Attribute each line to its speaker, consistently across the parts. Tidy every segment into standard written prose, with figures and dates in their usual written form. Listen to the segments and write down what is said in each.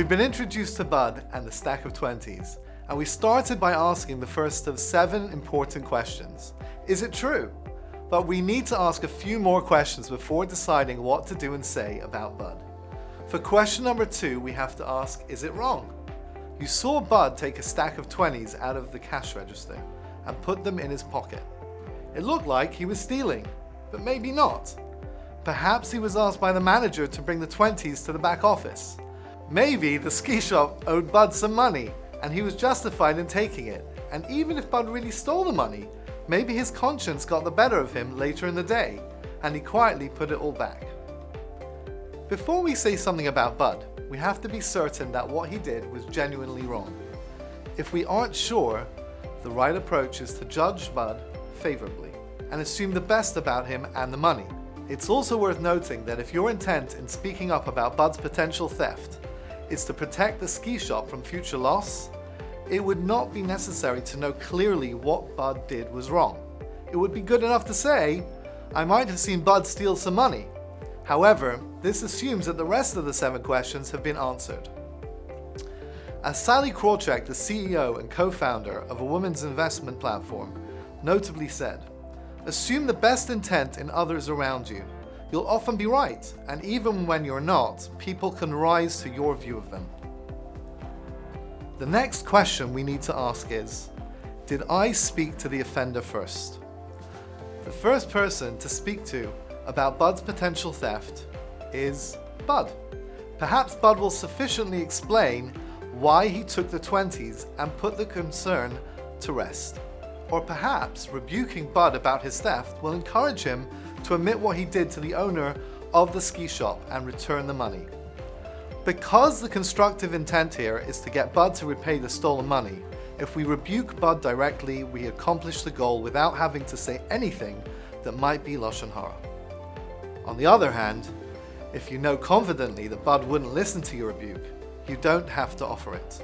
Speaker 1: been introduced to Bud and the stack of 20s, and we started by asking the first of 7 important questions. Is it true? But we need to ask a few more questions before deciding what to do and say about Bud. For question number 2, we have to ask, is it wrong? You saw Bud take a stack of 20s out of the cash register and put them in his pocket. It looked like he was stealing, but maybe not. Perhaps he was asked by the manager to bring the 20s to the back office. Maybe the ski shop owed Bud some money and he was justified in taking it. And even if Bud really stole the money, maybe his conscience got the better of him later in the day and he quietly put it all back. Before we say something about Bud, we have to be certain that what he did was genuinely wrong. If we aren't sure, the right approach is to judge Bud favorably and assume the best about him and the money. It's also worth noting that if your intent in speaking up about Bud's potential theft is to protect the ski shop from future loss, it would not be necessary to know clearly what Bud did was wrong. It would be good enough to say, I might have seen Bud steal some money. However, this assumes that the rest of the 7 questions have been answered. As Sally Krawcheck, the CEO and co-founder of a women's investment platform, notably said, assume the best intent in others around you. You'll often be right, and even when you're not, people can rise to your view of them. The next question we need to ask is, did I speak to the offender first? The first person to speak to about Bud's potential theft is Bud. Perhaps Bud will sufficiently explain why he took the 20s and put the concern to rest. Or perhaps rebuking Bud about his theft will encourage him to admit what he did to the owner of the ski shop and return the money. Because the constructive intent here is to get Bud to repay the stolen money, if we rebuke Bud directly, we accomplish the goal without having to say anything that might be lashon hara. On the other hand, if you know confidently that Bud wouldn't listen to your rebuke, you don't have to offer it.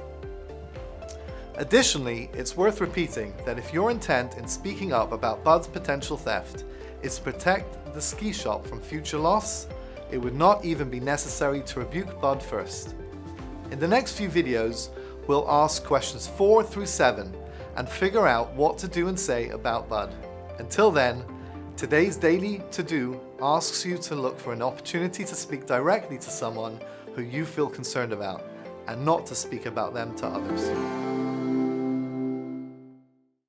Speaker 1: Additionally, it's worth repeating that if your intent in speaking up about Bud's potential theft is to protect the ski shop from future loss, it would not even be necessary to rebuke Bud first. In the next few videos, we'll ask questions 4 through 7 and figure out what to do and say about Bud. Until then, today's Daily To-Do asks you to look for an opportunity to speak directly to someone who you feel concerned about and not to speak about them to others.